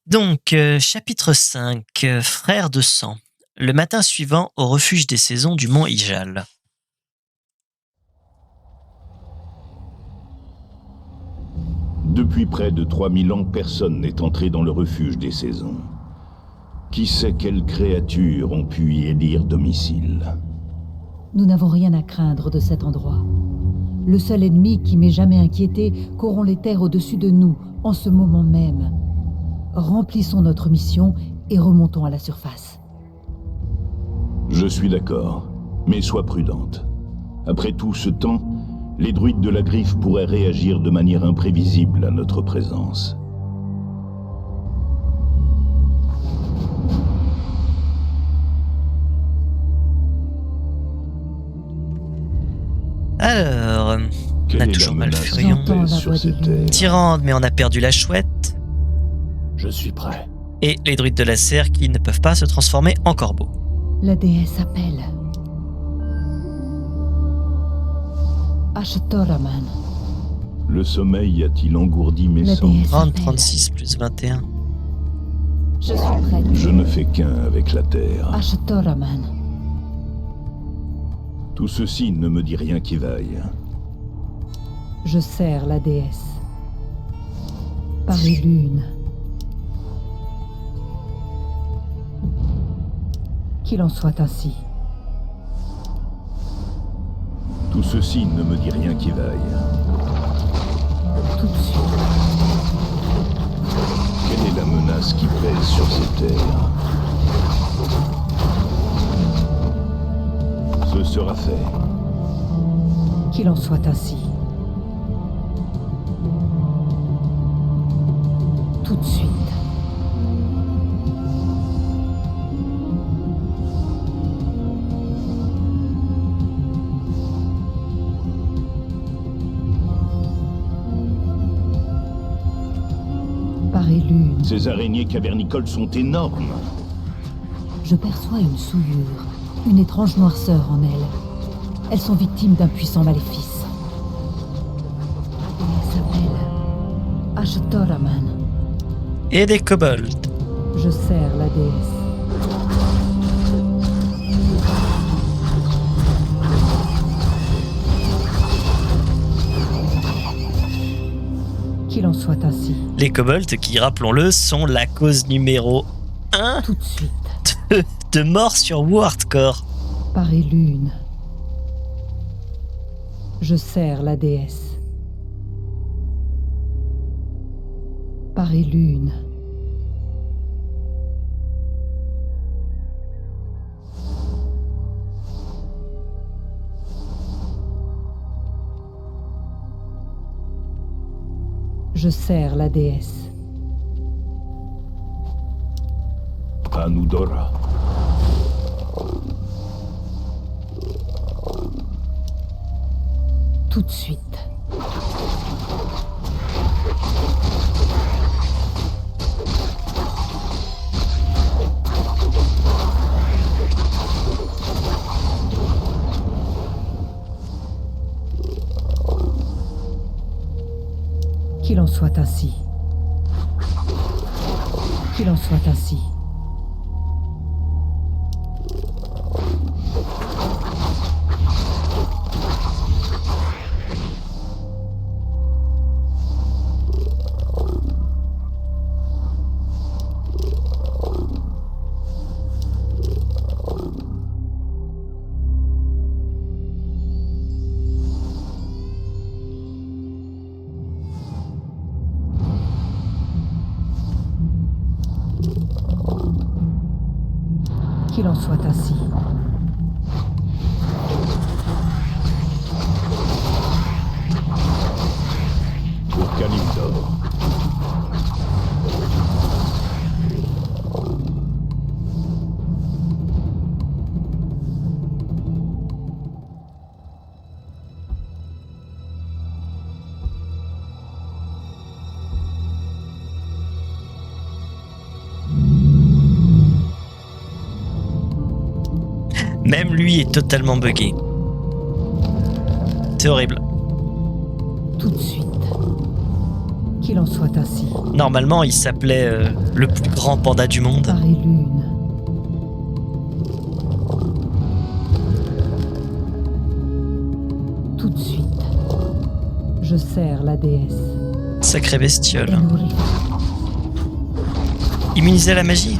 Donc, chapitre 5, Frères de sang. Le matin suivant, au refuge des saisons du mont Ijal. Depuis près de 3000 ans, personne n'est entré dans le refuge des saisons. Qui sait quelles créatures ont pu y élire domicile? Nous n'avons rien à craindre de cet endroit. Le seul ennemi qui m'ait jamais inquiété corrompt les terres au-dessus de nous, en ce moment même. Remplissons notre mission et remontons à la surface. Je suis d'accord, mais sois prudente. Après tout ce temps, les druides de la griffe pourraient réagir de manière imprévisible à notre présence. Alors, on Quelle a est toujours la menace Malfurion. qui pèse sur ces terres? Tyrande, mais on a perdu la chouette. Je suis prêt. Et les druides de la serre qui ne peuvent pas se transformer en corbeau. La déesse appelle. Ashtoraman. Le sommeil a-t-il engourdi mes La sens? déesse 30, appelle. 36 plus 21. Je suis prête. Je ne fais qu'un avec la terre. Ashtoraman. Tout ceci ne me dit rien qui vaille. Je sers la déesse. Par les lunes. Qu'il en soit ainsi. Tout ceci ne me dit rien qui vaille. Tout de suite. Quelle est la menace qui pèse sur ces terres? Ce sera fait. Qu'il en soit ainsi. Tout de suite. Par les lunes, Ces araignées cavernicoles sont énormes. je perçois une souillure, une étrange noirceur en elles. Elles sont victimes d'un puissant maléfice. Elle s'appelle Ashtoraman. Et des kobolds. Je sers la déesse. Qu'il en soit ainsi. Les kobolds qui, rappelons-le, sont la cause numéro 1 Tout de suite. de mort sur Wardcore. Par les lunes. Je sers la déesse. Par les lunes. Je sers la déesse. Anudora. Tout de suite. Qu'il en soit ainsi. Qu'il en soit ainsi. Qu'il en soit ainsi. Pour Kalimdor. Même lui est totalement buggé. C'est horrible. Tout de suite. Qu'il en soit ainsi. Normalement, il s'appelait le plus grand panda du monde. Par et lune. Tout de suite, je sers la déesse. Sacrée bestiole. Et nourris. Immunisé à la magie.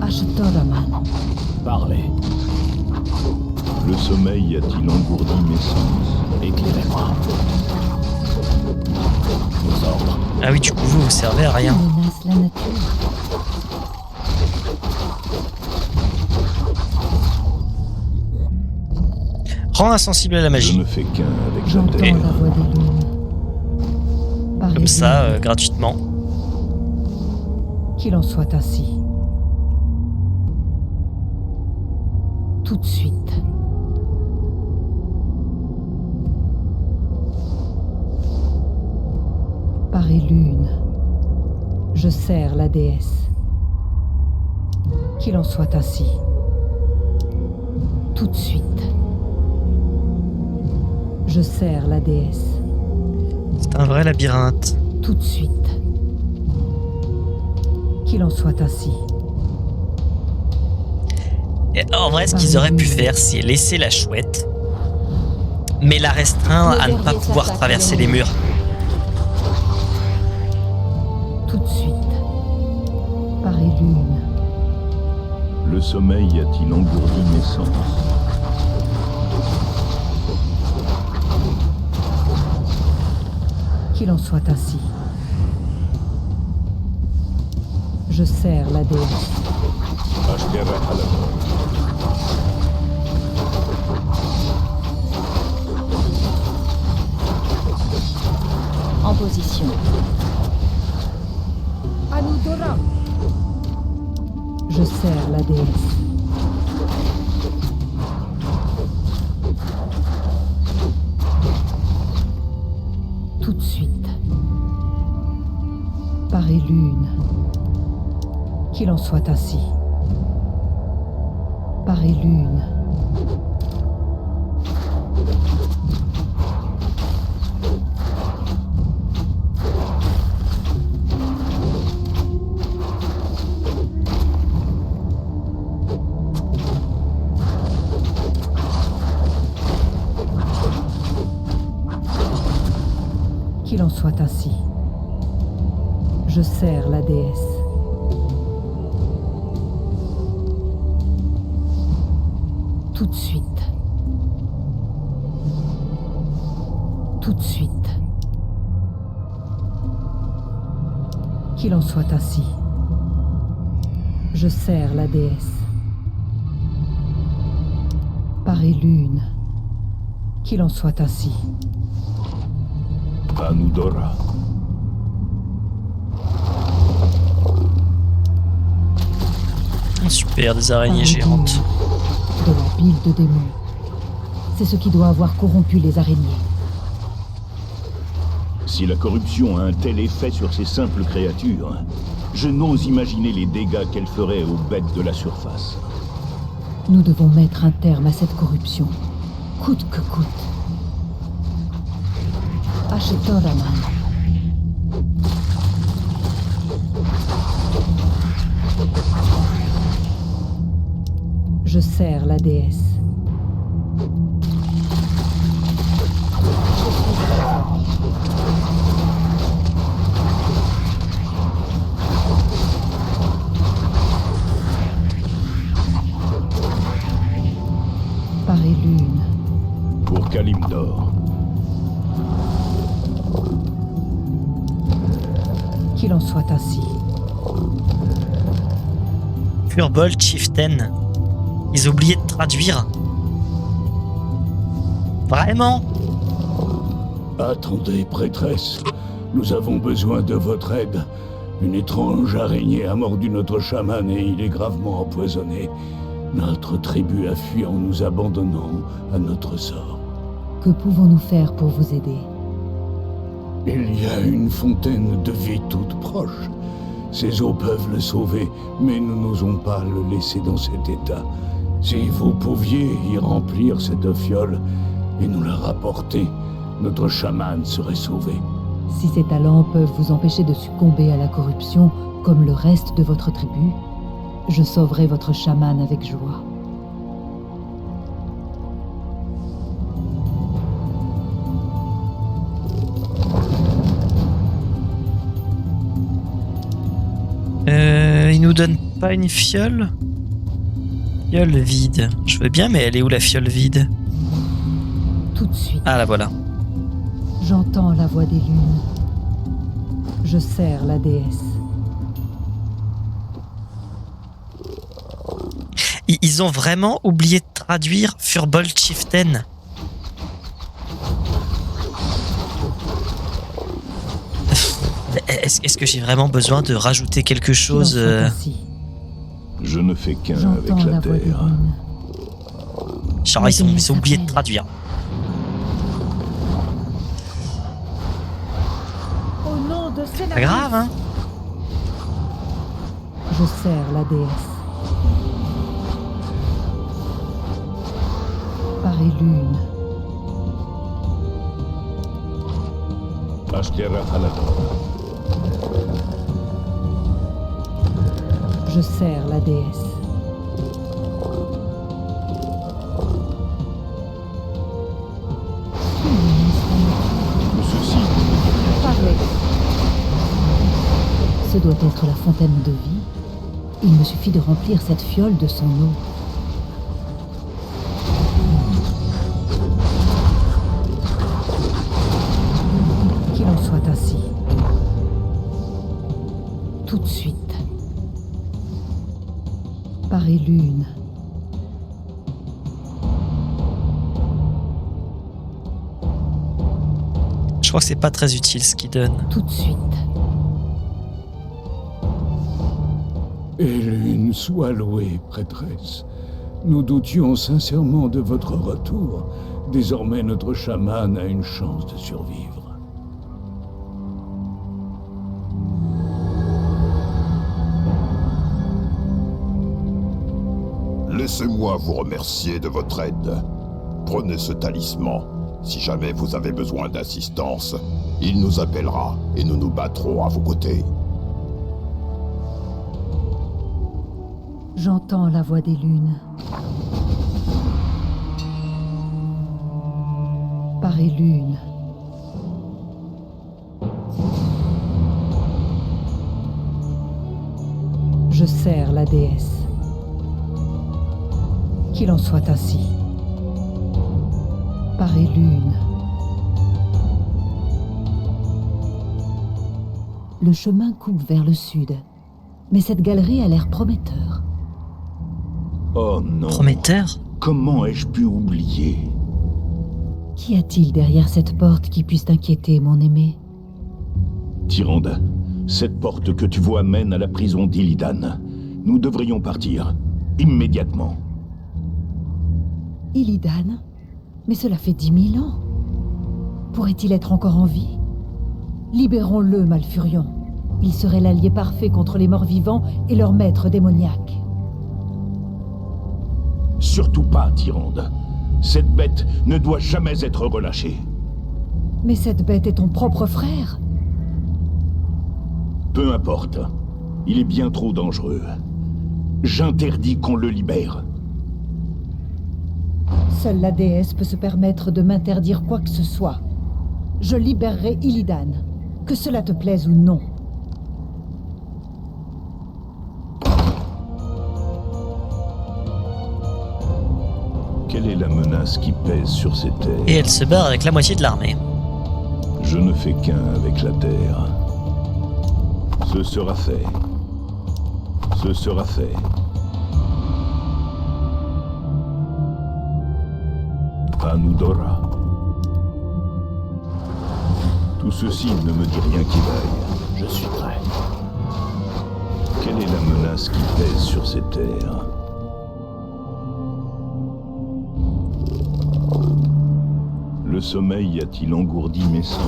Ashtoraman. Parlez. Le sommeil a-t-il engourdi mes sens? Éclairez-moi. Vos ordres. Ah oui, du coup, vous servez à rien. Menace la nature. Rends insensible à la Je magie. ne fais qu'un avec la J'entends terre. la voix des lunes. Par et Comme ça, lune. gratuitement. Qu'il en soit ainsi. Tout de suite. Par et lune, je sers la déesse. Qu'il en soit ainsi. Tout de suite. Je sers la déesse. C'est un vrai labyrinthe. Tout de suite. Qu'il en soit ainsi. Et en vrai, ce qu'ils auraient pu faire, c'est laisser la chouette, mais la restreindre à ne pas pouvoir traverser les murs. Tout de suite. Par et lune. Le sommeil a-t-il engourdi mes sens? Qu'il en soit ainsi. Je sers la déesse. En position. Anudora. Je sers la déesse. Tout de suite. Par et lune. Qu'il en soit ainsi. Par et lune. Qu'il en soit ainsi. Je sers la déesse. Tout de suite. Tout de suite. Qu'il en soit ainsi. Je sers la déesse. Par et lune. Qu'il en soit ainsi. Anudora. Super, des araignées Par et géantes. lune. De la bile de démons. C'est ce qui doit avoir corrompu les araignées. Si la corruption a un tel effet sur ces simples créatures, je n'ose imaginer les dégâts qu'elle ferait aux bêtes de la surface. Nous devons mettre un terme à cette corruption, coûte que coûte. Ashtoraman. Je sers la déesse. Par et lune. Pour Kalimdor, Qu'il en soit ainsi. Furbolt Chieftain. Ils ont oublié de traduire. Vraiment? attendez, prêtresse. Nous avons besoin de votre aide. Une étrange araignée a mordu notre chaman et il est gravement empoisonné. Notre tribu a fui en nous abandonnant à notre sort. Que pouvons-nous faire pour vous aider? Il y a une fontaine de vie toute proche. Ses eaux peuvent le sauver, mais nous n'osons pas le laisser dans cet état. Si vous pouviez y remplir cette fiole et nous la rapporter, notre chaman serait sauvé. Si ces talents peuvent vous empêcher de succomber à la corruption comme le reste de votre tribu, je sauverai votre chaman avec joie. Il nous donne pas une fiole? Fiole vide. Je veux bien, mais elle est où la fiole vide? Tout de suite, Ah, la voilà. j'entends la voix des lunes. Je sers la déesse. Ils ont vraiment oublié de traduire Firbolg Chieftain. Est-ce que j'ai vraiment besoin de rajouter quelque chose Qu'il en soit ainsi. Je ne fais qu'un avec J'entends la la voix des terre. lunes. Genre, ils ont oublié de traduire. Au nom de C'est pas grave, hein? Je sers la déesse. Paris lune. Ashtera Halador. Je sers la déesse. Ceci, Parlez. Ce doit être la fontaine de vie. Il me suffit de remplir cette fiole de son eau. Qu'il en soit ainsi. Tout de suite. Paris lune. Je crois que c'est pas très utile ce qu'il donne. Tout de suite. Et l'une soit louée, prêtresse. Nous doutions sincèrement de votre retour. Désormais, notre chaman a une chance de survivre. Laissez-moi vous remercier de votre aide. Prenez ce talisman. Si jamais vous avez besoin d'assistance, il nous appellera et nous nous battrons à vos côtés. J'entends la voix des lunes. Paris lune. Je sers la déesse. Qu'il en soit ainsi. Paris lune. Le chemin coupe vers le sud, mais cette galerie a l'air prometteur. Oh non. Prometteur? Comment ai-je pu oublier? Qu'y a-t-il derrière cette porte qui puisse t'inquiéter, mon aimé? Tyrande, cette porte que tu vois mène à la prison d'Illidan. Nous devrions partir. Immédiatement. Illidan? Mais cela fait 10 000 ans. Pourrait-il être encore en vie? Libérons-le, Malfurion. Il serait l'allié parfait contre les morts-vivants et leur maître démoniaque. Surtout pas, Tyrande. Cette bête ne doit jamais être relâchée. Mais cette bête est ton propre frère. Peu importe. Il est bien trop dangereux. J'interdis qu'on le libère. Seule la déesse peut se permettre de m'interdire quoi que ce soit. Je libérerai Illidan, que cela te plaise ou non. Quelle est la menace qui pèse sur ces terres? Et elle se barre avec la moitié de l'armée. Je ne fais qu'un avec la terre. Ce sera fait. Ce sera fait. Anudora. Tout ceci ne me dit rien qui vaille. Je suis prêt. Quelle est la menace qui pèse sur ces terres? Le sommeil a-t-il engourdi mes sens?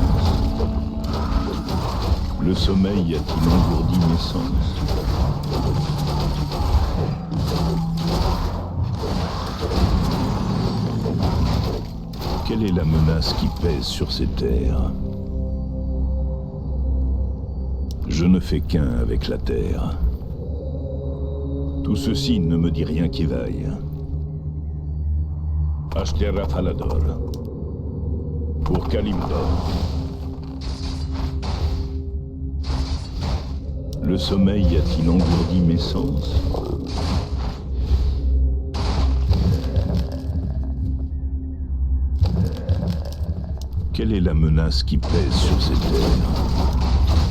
Le sommeil a-t-il engourdi mes sens? Quelle est la menace qui pèse sur ces terres? Je ne fais qu'un avec la terre. Tout ceci ne me dit rien qui vaille. Ashtera Falador. Pour Kalimdor. Le sommeil a-t-il engourdi mes sens? Quelle est la menace qui pèse sur ces terres?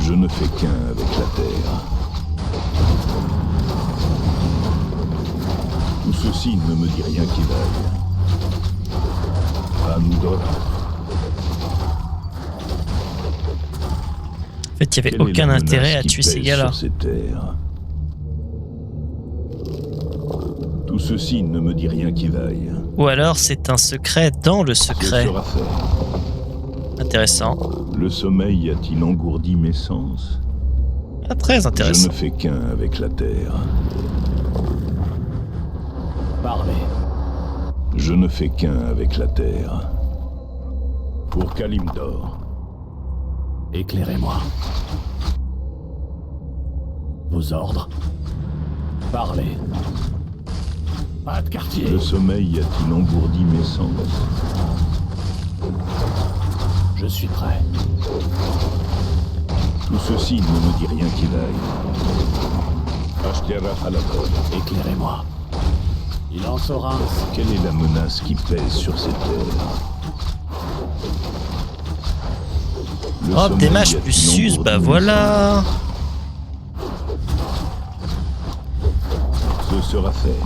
Je ne fais qu'un avec la terre. Tout ceci ne me dit rien qui vaille. Anudora. En fait, il n'y avait aucun intérêt à tuer ces gars-là. Tout ceci ne me dit rien qui vaille. Ou alors c'est un secret dans le secret. Ce sera fait. Intéressant. Le sommeil a-t-il engourdi mes sens? Ah, très Je intéressant. ne fais qu'un avec la terre. Parlez. Je ne fais qu'un avec la terre. Pour Kalimdor. Éclairez-moi. Vos ordres. Parlez. Pas de quartier. Le sommeil a-t-il engourdi mes sens? Je suis prêt. Tout ceci ne me dit rien qui vaille. Ashtera Falador. Éclairez-moi. Il en saura ainsi. Quelle est la menace qui pèse sur ces terres? Le Oh, sommeil Démache a-t-il plus Sus, engourdi bah mes voilà. Ce sera fait.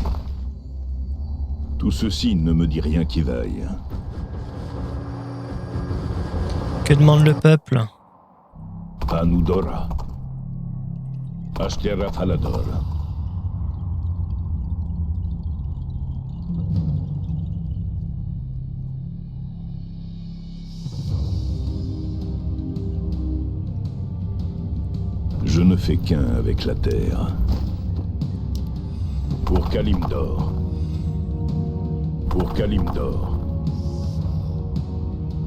Tout ceci ne me dit rien qui vaille. Que demande le peuple? Anudora. Ashtera Falador. Je ne fais qu'un avec la terre. Pour Kalimdor. Pour Kalimdor.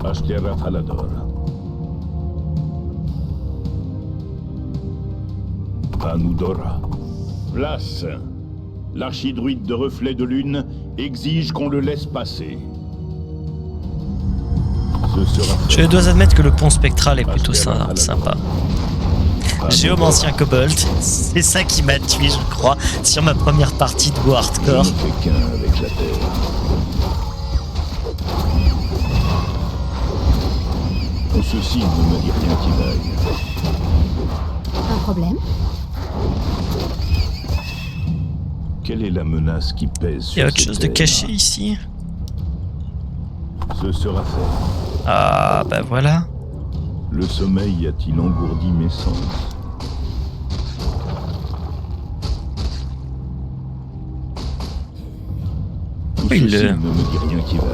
Ashtera Falador. Anudora. Place. L'archidruide de reflet de lune exige qu'on le laisse passer. Ce sera fait. Je dois admettre que le pont spectral est plutôt sympa. Géomancien Kobold, c'est ça qui m'a tué, je crois, sur ma première partie de WoW Je Hardcore. ne fais qu'un avec la terre. Tout ceci ne me dit rien qui vaille. Un problème? Quelle est la menace qui pèse sur Il y a autre ces chose de terres? caché ici? Ce sera fait. Ah, bah voilà. Le sommeil a-t-il engourdi mes sens? Tout Oui, ceci le- ne me dit rien qui vaille.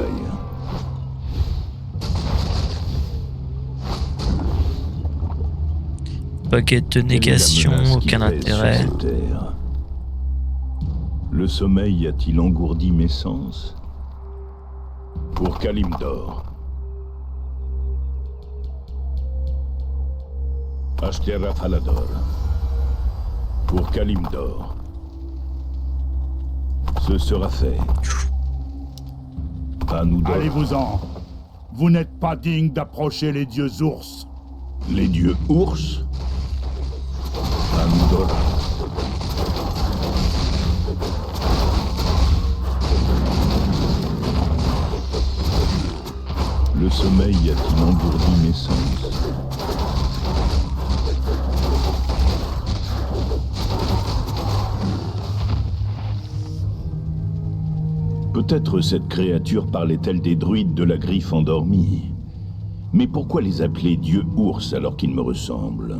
Baguette de Quelle est la négation, menace qui aucun pèse sur intérêt. ces terres? Le sommeil a-t-il engourdi mes sens? Pour Kalimdor. Ashtera Falador. Pour Kalimdor. Ce sera fait. Anudora. Allez-vous-en. Vous n'êtes pas digne d'approcher les dieux ours. Les dieux ours? Anudora. Le sommeil a-t-il engourdi mes sens? Peut-être cette créature parlait-elle des druides de la griffe endormie. Mais pourquoi les appeler dieux ours alors qu'ils me ressemblent?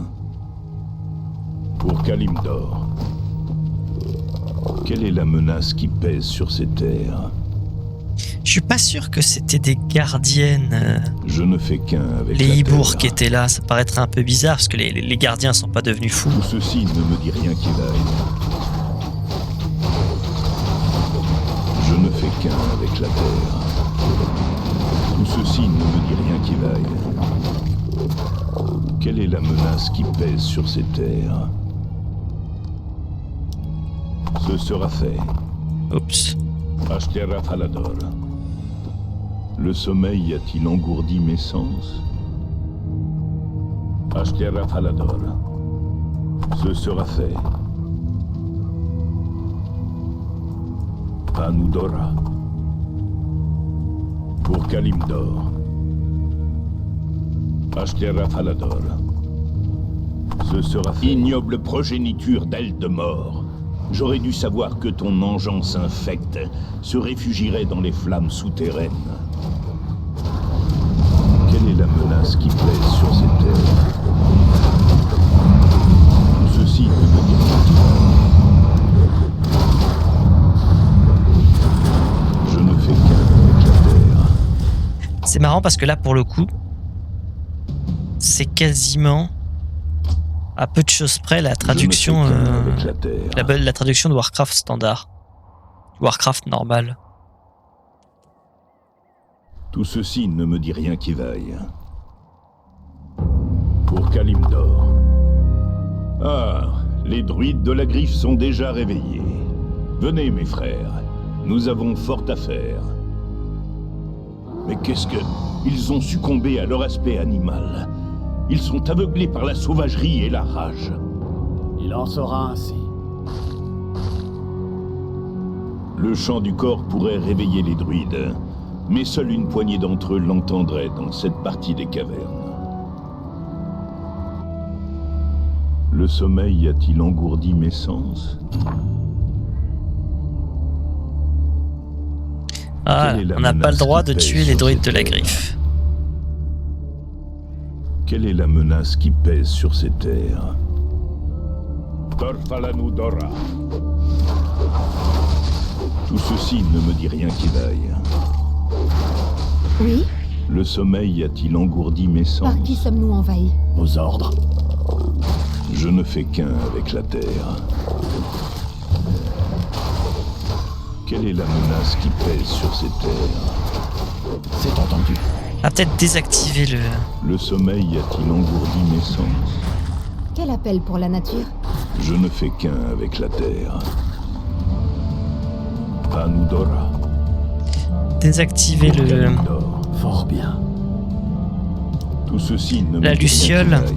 Pour Kalimdor. Quelle est la menace qui pèse sur ces terres? Je suis pas sûr que c'était des gardiennes, Je ne fais qu'un avec les la hibours terre. qui étaient là. Ça paraîtrait un peu bizarre parce que les gardiens sont pas devenus fous. Tout ceci ne me dit rien qui vaille. Je ne fais qu'un avec la terre. Tout ceci ne me dit rien qui vaille. Quelle est la menace qui pèse sur ces terres? Ce sera fait. Oups. Ashtera Falador. Le sommeil a-t-il engourdi mes sens? Ashtera Falador. Ce sera fait. Anudora. Pour Kalimdor. Ashtera Falador. Ce sera fait. Ignoble progéniture d'aile de mort. J'aurais dû savoir que ton engeance infecte se réfugierait dans les flammes souterraines. Quelle est la menace qui pèse sur cette terre? Tout ceci ne me dit rien. Je ne fais qu'un avec la terre. C'est marrant parce que là, pour le coup, c'est quasiment à peu de choses près la traduction, Je ne fais qu'un avec la terre. la traduction de Warcraft standard, Warcraft normal. Tout ceci ne me dit rien qui vaille. Pour Kalimdor. Ah, les druides de la griffe sont déjà réveillés. Venez, mes frères, nous avons fort à faire. Mais qu'est-ce que... Ils ont succombé à leur aspect animal. Ils sont aveuglés par la sauvagerie et la rage. Il en sera ainsi. Le chant du corps pourrait réveiller les druides, mais seule une poignée d'entre eux l'entendrait dans cette partie des cavernes. Le sommeil a-t-il engourdi mes sens? Ah, Quelle est la on n'a pas le menace droit qui de pèse tuer les sur druides ces de la terres? griffe. Quelle est la menace qui pèse sur ces terres? Dorfalanu Dora. Tout ceci ne me dit rien qui vaille. Oui? Le sommeil a-t-il engourdi mes sens? Par qui sommes-nous envahis? Vos ordres. Je ne fais qu'un avec la terre. Quelle est la menace qui pèse sur ces terres? C'est entendu. On va peut-être désactiver le... Le sommeil a-t-il engourdi mes sens? Quel appel pour la nature? Je ne fais qu'un avec la terre. Anudora. Désactiver le... Kalimdor. Fort bien. Tout ceci ne La me dit rien qui luciole. vaille.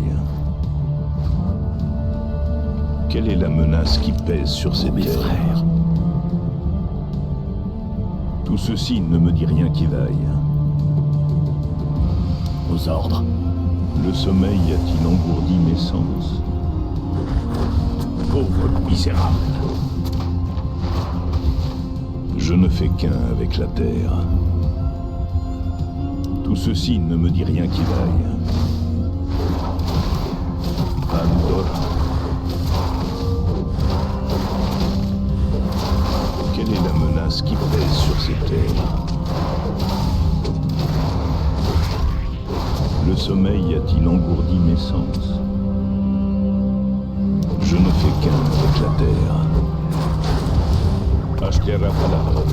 Quelle est la menace qui pèse sur ces Mes terres? frères. Tout ceci ne me dit rien qui vaille. Vos ordres. Le sommeil a-t-il engourdi mes sens? Pauvre misérable. Je ne fais qu'un avec la terre. Tout ceci ne me dit rien qui vaille. Andorra. Quelle est la menace qui pèse sur ces terres? Le sommeil a-t-il engourdi mes sens? Je ne fais qu'un avec la terre. Ashtera Falador.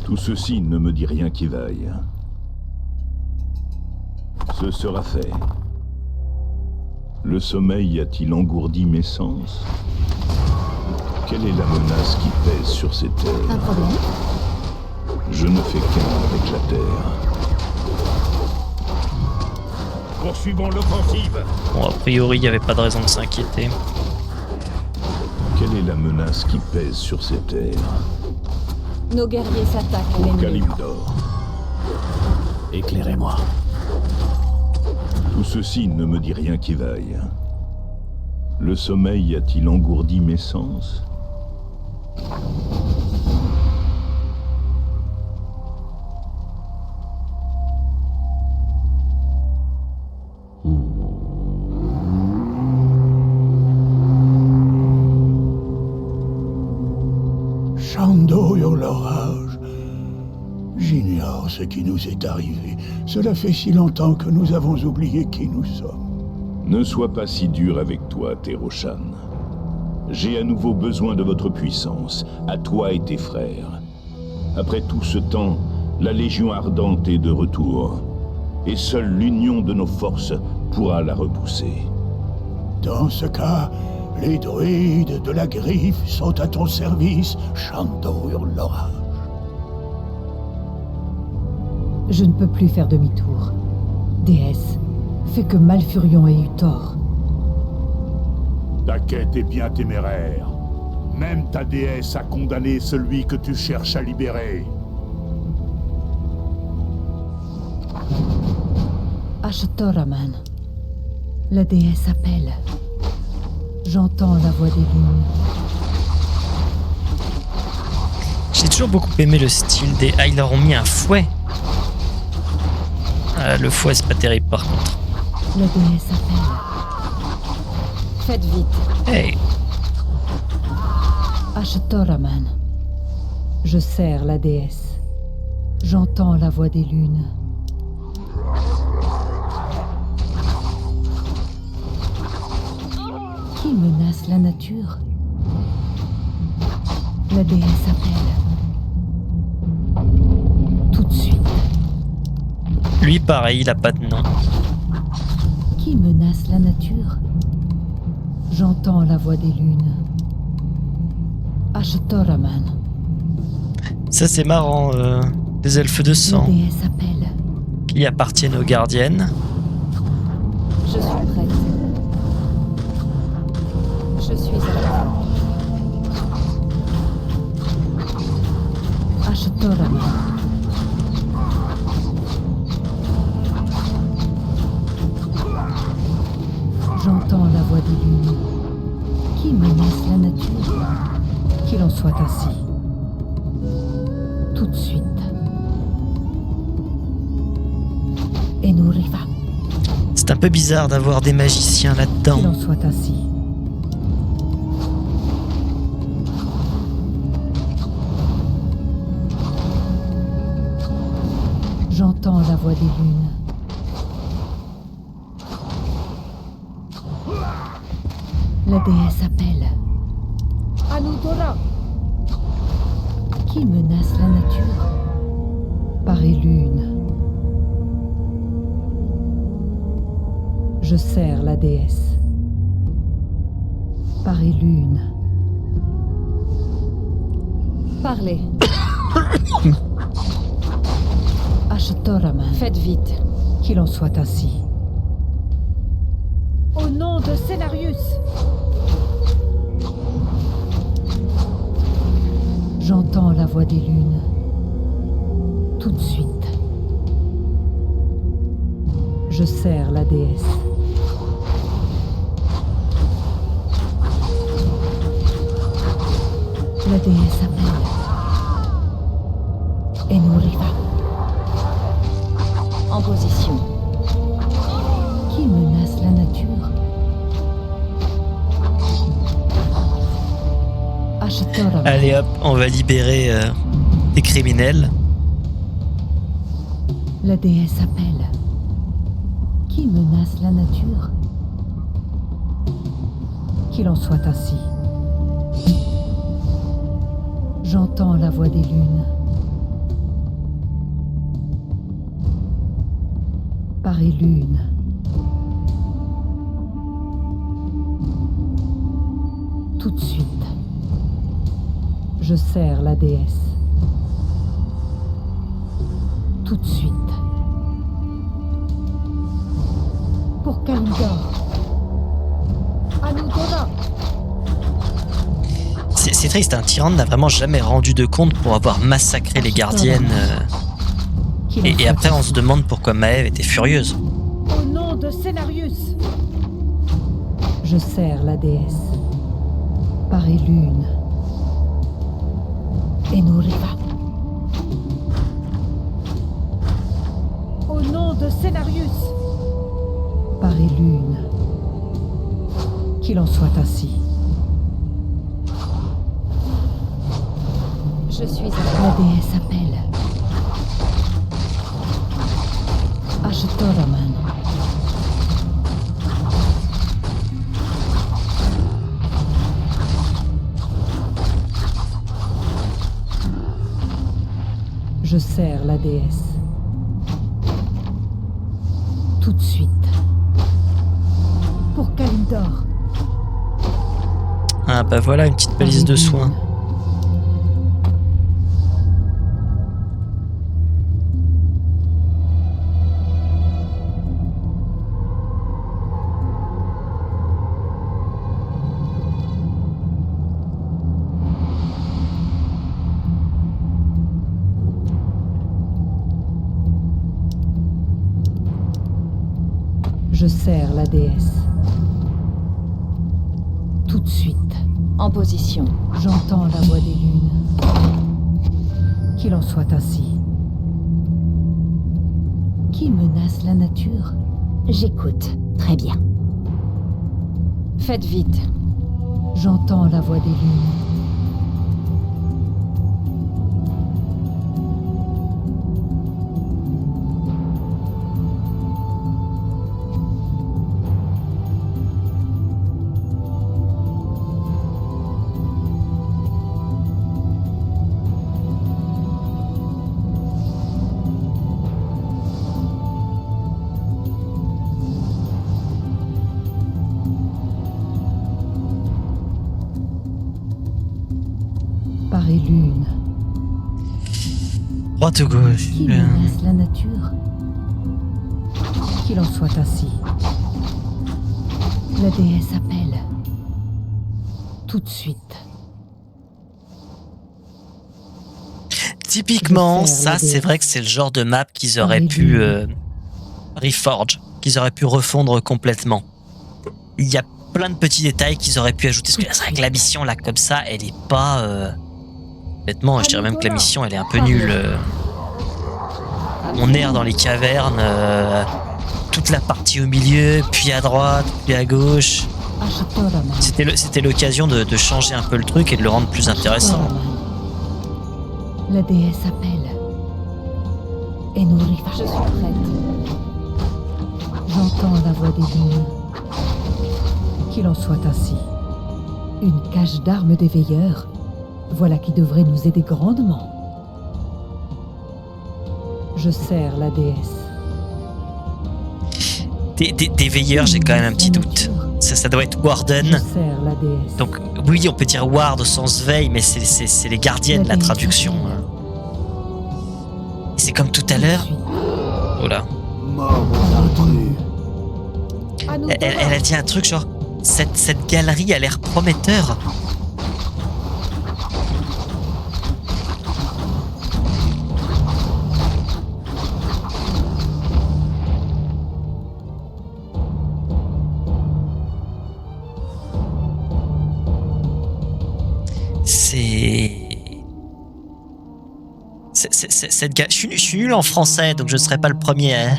Tout ceci ne me dit rien qui vaille. Ce sera fait. Le sommeil a-t-il engourdi mes sens? Quelle est la menace qui pèse sur ces Un terres? problème? Je ne fais qu'un avec la terre. Poursuivons l'offensive. Bon, a priori, il n'y avait pas de raison de s'inquiéter. Quelle est la menace qui pèse sur ces terres? Nos guerriers s'attaquent à l'ennemi. Kalimdor. Éclairez-moi. Tout ceci ne me dit rien qui vaille. Le sommeil a-t-il engourdi mes sens? Shando hurle l'orage. J'ignore ce qui nous est arrivé. Cela fait si longtemps que nous avons oublié qui nous sommes. Ne sois pas si dur avec toi, Teroshan. J'ai à nouveau besoin de votre puissance, à toi et tes frères. Après tout ce temps, la Légion Ardente est de retour, et seule l'union de nos forces pourra la repousser. Dans ce cas, les druides de la griffe sont à ton service, Shando hurle l'orage. Je ne peux plus faire demi-tour. Déesse, fais que Malfurion ait eu tort. Ta quête est bien téméraire. Même ta déesse a condamné celui que tu cherches à libérer. Ashtoraman. La déesse appelle. J'entends la voix des lunes. J'ai toujours beaucoup aimé le style des... Ah, ils leur ont mis un fouet. Ah, le fouet, c'est pas terrible par contre. La déesse appelle. Faites vite. Hey, Ashtoraman. Je sers la déesse. J'entends la voix des lunes. Qui menace la nature? La déesse appelle. Tout de suite. lui pareil, il a pas de nom. Qui menace la nature? J'entends la voix des lunes. Ashtoraman. Ça c'est marrant, des elfes de La sang déesse appelle. qui appartiennent aux gardiennes. Je suis prête. Je suis à la Ashtoraman. J'entends la voix des lunes. Qui menace la nature? Qu'il en soit ainsi. Tout de suite. Enuriva. C'est un peu bizarre d'avoir des magiciens Qu'il là-dedans. en soit ainsi. J'entends la voix des lunes. La déesse appelle. Anudora. Qui menace la nature? Par et lune. Je sers la déesse. Par et lune. Parlez. Ashtoraman. Faites vite. Qu'il en soit ainsi. Au nom de Cenarius. J'entends la voix des lunes. Tout de suite. Je sers la déesse. La déesse appelle. Enuriva. En position. Qui menace la nature? Ashtoraman. Allez hop, on va libérer des criminels. La déesse appelle. Qui menace la nature? Qu'il en soit ainsi. J'entends la voix des lunes. Par et lune. Tout de suite. Je sers la déesse. Tout de suite. Pour Kalidor. Anudora. C'est triste, un tyran n'a vraiment jamais rendu de compte pour avoir massacré les gardiennes. Qu'il en Et soit après, on ainsi. se demande pourquoi Maëve était furieuse. Au nom de Cenarius. Je sers la déesse. Par et lune. Enuriva. Au nom de Cenarius. Par et lune. Qu'il en soit ainsi. Je suis La déesse appelle. Ashtoraman. Je sers la déesse. Tout de suite. Pour Kalimdor. Ah bah voilà, une petite balise de soins. Je sers la déesse. Tout de suite. en position. J'entends la voix des lunes. Qu'il en soit ainsi. Qui menace la nature? J'écoute. Très bien. Faites vite. J'entends la voix des lunes. Par et lune. Droite ou gauche? Qui menace la nature? Qu'il en soit ainsi. La déesse appelle. Tout de suite. Typiquement, Je sers ça, la c'est déesse. vrai que c'est le genre de map qu'ils auraient Par pu les reforge, qu'ils auraient pu refondre complètement. Il y a plein de petits détails qu'ils auraient pu ajouter. Parce que c'est vrai que la mission, là, comme ça, elle est pas... Honnêtement, je dirais même que la mission, elle est un peu nulle. On erre dans les cavernes, toute la partie au milieu, puis à droite, puis à gauche. Ashtoraman. C'était l'occasion de changer un peu le truc et de le rendre plus intéressant. Ashtoraman. La déesse appelle. Et nous Je suis prête. J'entends la voix des lunes. Qu'il en soit ainsi. Une cache d'armes des veilleurs. Voilà qui devrait nous aider grandement. Je sers la déesse. Des veilleurs, j'ai quand même un petit doute. Ça doit être Je Warden. sers la déesse. Donc oui, on peut dire Ward au sens veille, mais c'est les gardiennes, la traduction. Et c'est comme tout à l'heure. Oh là. Elle a dit un truc genre, cette galerie a l'air prometteur. Je suis nul en français, donc je ne serai pas le premier. Hein.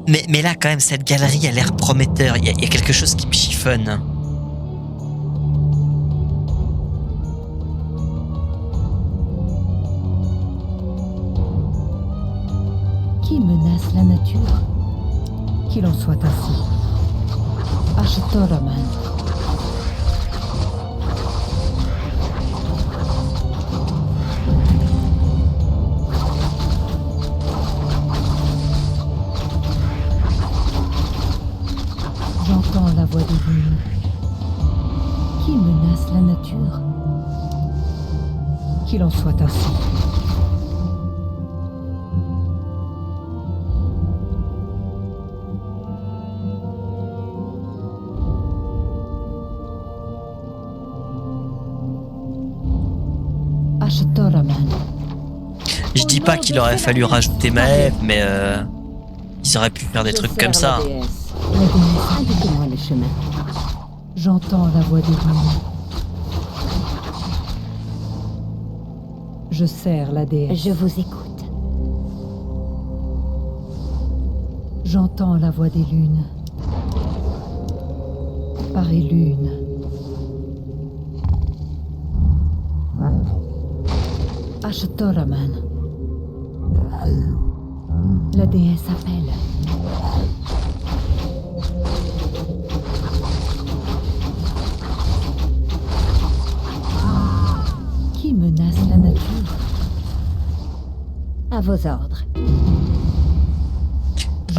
Mais là, quand même, cette galerie a l'air prometteur. Il y a quelque chose qui me chiffonne. Qui menace la nature? Qu'il en soit ainsi. Ashtoraman. J'entends la voix des lunes. Qui menace la nature? Qu'il en soit ainsi. Ashtoraman. Je dis pas qu'il aurait fallu rajouter Maëv, mais ils auraient pu faire des trucs comme ça. La déesse. Indiquez-moi le chemin. J'entends la voix des lunes. Je sers la déesse. Je vous écoute. J'entends la voix des lunes. Par et lune. Ashtoraman. La déesse appelle. Qui menace la nature? À vos ordres.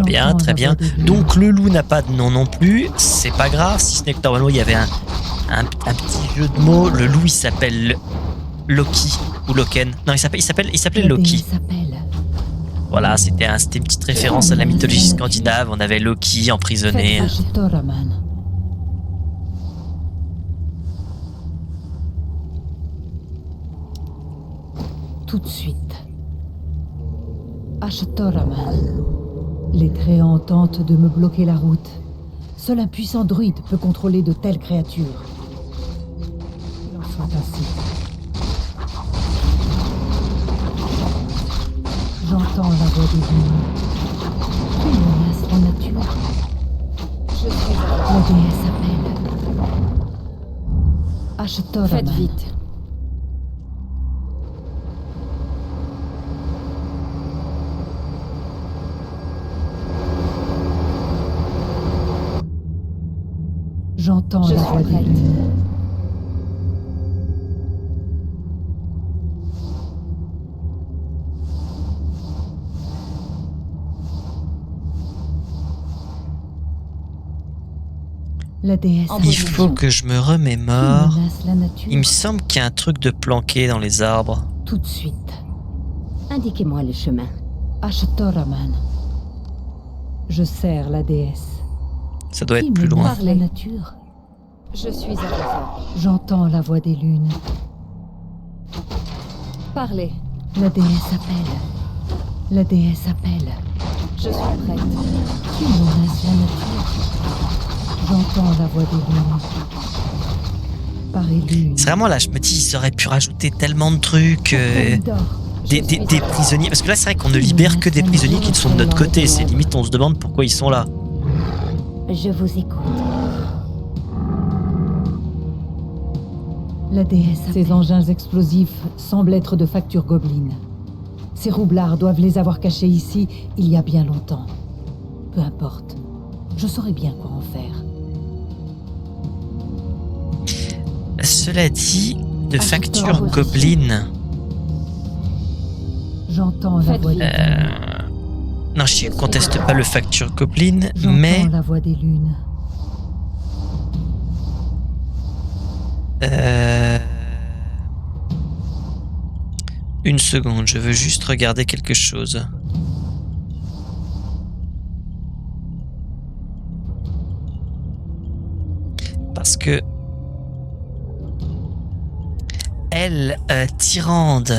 Bien, J'entends très la bien. voix des Donc le loup n'a pas de nom non plus. C'est pas grave, si ce n'est que normalement il y avait un petit jeu de mots. Le loup il s'appelle Loki ou Loken. Non, il s'appelait La Loki. déesse appelle. Voilà, c'était une petite référence à la mythologie scandinave. On avait Loki emprisonné. Ashtoraman. Tout de suite. Ashtoraman. Les créants tentent de me bloquer la route. Seul un puissant druide peut contrôler de telles créatures. Qu'il en soit ainsi. J'entends la voix des humains. Qui menace la nature? La déesse appelle. Ashtoraman. Faites vite. J'entends Je la suis voix des prête. humains. La déesse En Il position. faut que je me Qui remémore. menace la nature? Il me semble qu'il y a un truc de planqué dans les arbres. Tout de suite. Indiquez-moi le chemin. Ashtoraman. Je sers la déesse. Ça doit Qui être plus menace loin. la nature? Je suis à vos ordres. J'entends la voix des lunes. Parlez. La déesse appelle. La déesse appelle. Je suis prête. Qui menace la nature? J'entends la voix des lunes. Par lune. C'est vraiment là, je me dis, ils auraient pu rajouter tellement de trucs. Des prisonniers. Parce que là, c'est vrai qu'on ne libère que des prisonniers qui sont de notre côté. C'est limite, on se demande pourquoi ils sont là. Je vous écoute. La déesse appelle. Ces engins explosifs semblent être de facture gobeline. Ces roublards doivent les avoir cachés ici il y a bien longtemps. Peu importe. Je saurais bien quoi en faire. Cela dit, de Ah, facture d'accord. gobeline. J'entends la Faites voix vite. des lunes. Non, je ne conteste pas le facture gobeline, J'entends mais la voix des lunes. une seconde, je veux juste regarder quelque chose. Parce que elle, Tyrande,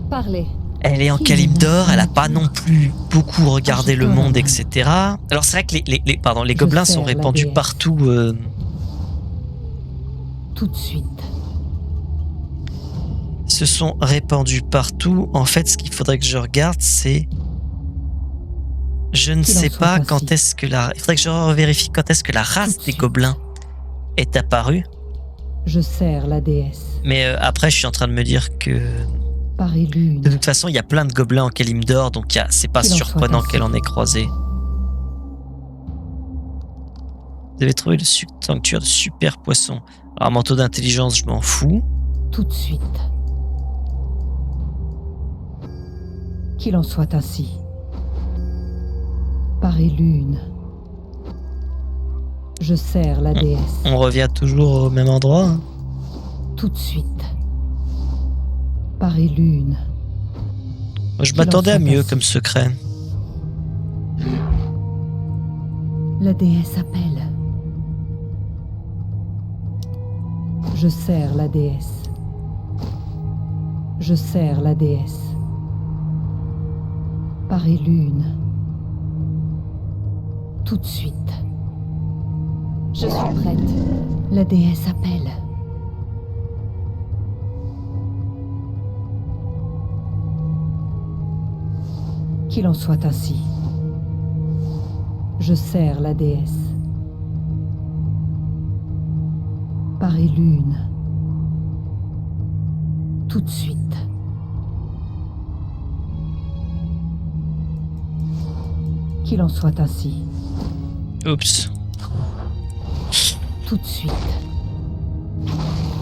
Parlez. elle est en Qui Kalimdor, menace elle la a pas nature? non plus beaucoup regardé le monde, Ashtoraman. etc. Alors c'est vrai que les Je gobelins sers sont la répandus déesse. partout. Tout de suite. Se sont répandus partout. En fait, ce qu'il faudrait que je regarde, c'est... Je ne Qu'il en sais soit pas ainsi. quand est-ce que la... Il faudrait que je vérifie quand est-ce que la race Tout de des suite. gobelins est apparue. Je sers la déesse. Mais après, je suis en train de me dire que... Par lune. De toute façon, il y a plein de gobelins en Kalimdor, donc c'est pas Qu'il en soit surprenant ainsi. qu'elle en ait croisé. Vous avez trouvé le sanctuaire de super poisson. Alors, manteau d'intelligence, je m'en fous. Tout de suite. Qu'il en soit ainsi. Par lune. Je sers la déesse. On revient toujours au même endroit. Hein. Tout de suite. Par lune. Moi, je Qu'il en m'attendais à soit mieux ainsi. comme secret. La déesse appelle. Je sers la déesse. Je sers la déesse. Par lune. Tout de suite. Je suis prête. La déesse appelle. Qu'il en soit ainsi. Je sers la déesse. Par lune. Tout de suite. Qu'il en soit ainsi. Oups. Tout de suite.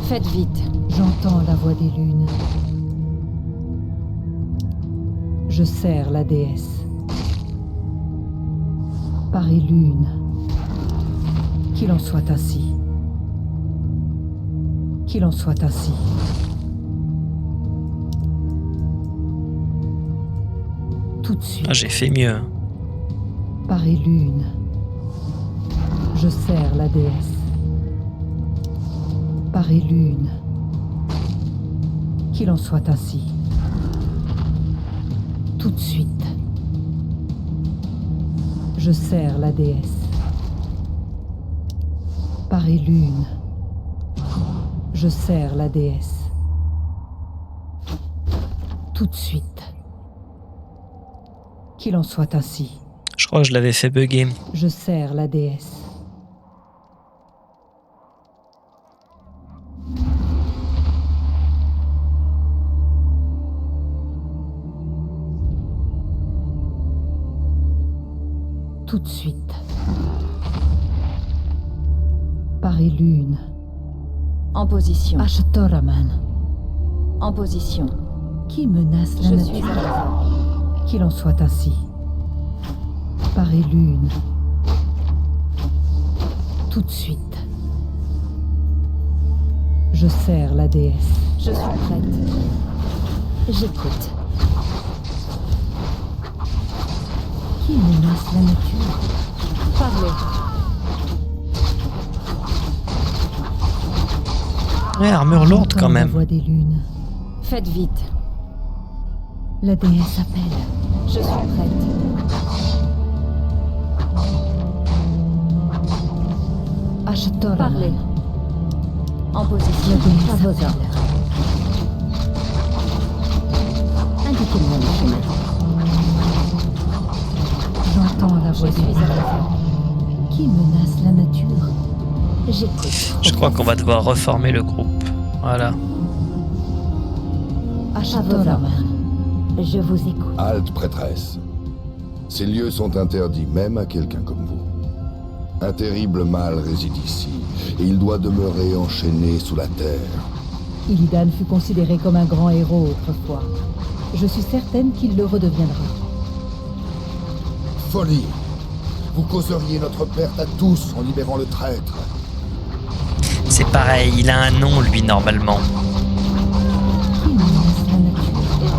Faites vite. J'entends la voix des lunes. Je sers la déesse. Paris lune. Qu'il en soit ainsi. Qu'il en soit ainsi. Tout de suite. Ah, j'ai fait mieux. Paris lune. Je sers la déesse. Paris lune. Qu'il en soit ainsi. Tout de suite. Je sers la déesse. Paris lune. Je sers la déesse. Tout de suite. Qu'il en soit ainsi. Je crois que je l'avais fait bugger. Je sers la déesse. Tout de suite. Paris lune. En position. Ashtoraman. En position. Qui menace la Je nature? suis à l'œuvre. Qu'il en soit ainsi. Paris lune. Tout de suite. Je sers la déesse. Je suis prête. J'écoute. Qui menace la nature? Parlez. Ouais, armure lourde J'entends quand la même. voix des lunes. Faites vite. La déesse appelle. Je suis prête. Ashtoraman. Parlez. En La position. déesse À vos appelle. ordres. Indiquez-moi le chemin. J'entends la Je voix suis des à lunes. l'œuvre. Qui menace la nature? J'écoute. Je crois qu'on va devoir reformer le groupe. Voilà. Ashtoraman. Je vous écoute. Halte, prêtresse. Ces lieux sont interdits même à quelqu'un comme vous. Un terrible mal réside ici, et il doit demeurer enchaîné sous la terre. Illidan fut considéré comme un grand héros autrefois. Je suis certaine qu'il le redeviendra. Folie! Vous causeriez notre perte à tous en libérant le traître. C'est pareil, il a un nom lui normalement. Qui menace la nature?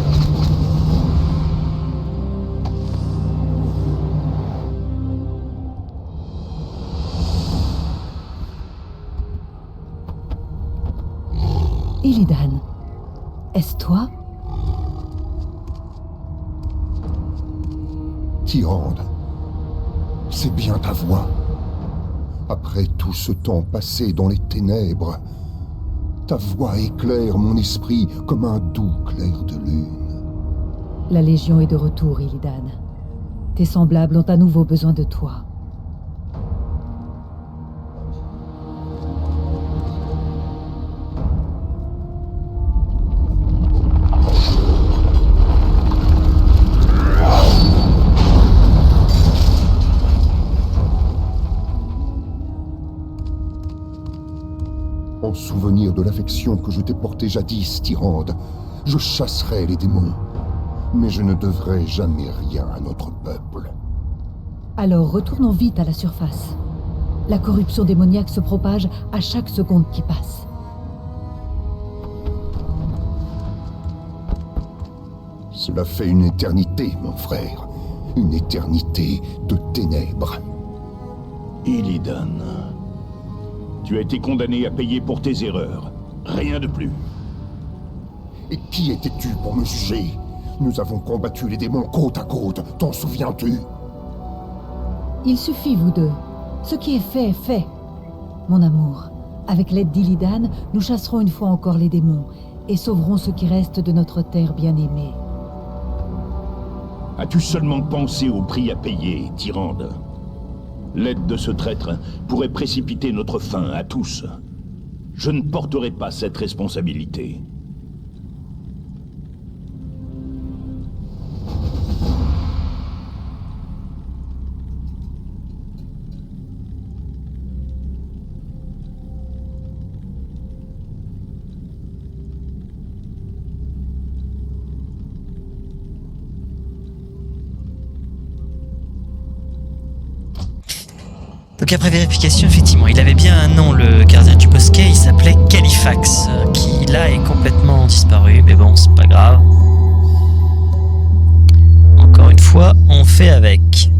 Illidan, est-ce toi? Tyrande, c'est bien ta voix. Après tout ce temps passé dans les ténèbres, ta voix éclaire mon esprit comme un doux clair de lune. La Légion est de retour, Illidan. Tes semblables ont à nouveau besoin de toi. En souvenir de l'affection que je t'ai portée jadis, Tyrande, je chasserai les démons. Mais je ne devrai jamais rien à notre peuple. Alors retournons vite à la surface. La corruption démoniaque se propage à chaque seconde qui passe. Cela fait une éternité, mon frère. Une éternité de ténèbres. Illidan, tu as été condamné à payer pour tes erreurs. Rien de plus. Et qui étais-tu pour me juger? Nous avons combattu les démons côte à côte, t'en souviens-tu? Il suffit, vous deux. Ce qui est fait est fait. Mon amour, avec l'aide d'Illidan, nous chasserons une fois encore les démons et sauverons ce qui reste de notre terre bien-aimée. As-tu seulement pensé au prix à payer, Tyrande? L'aide de ce traître pourrait précipiter notre fin à tous. Je ne porterai pas cette responsabilité. Donc après vérification, effectivement, il avait bien un nom, le gardien du bosquet, il s'appelait Califax, qui là est complètement disparu, mais bon, c'est pas grave. Encore une fois, on fait avec.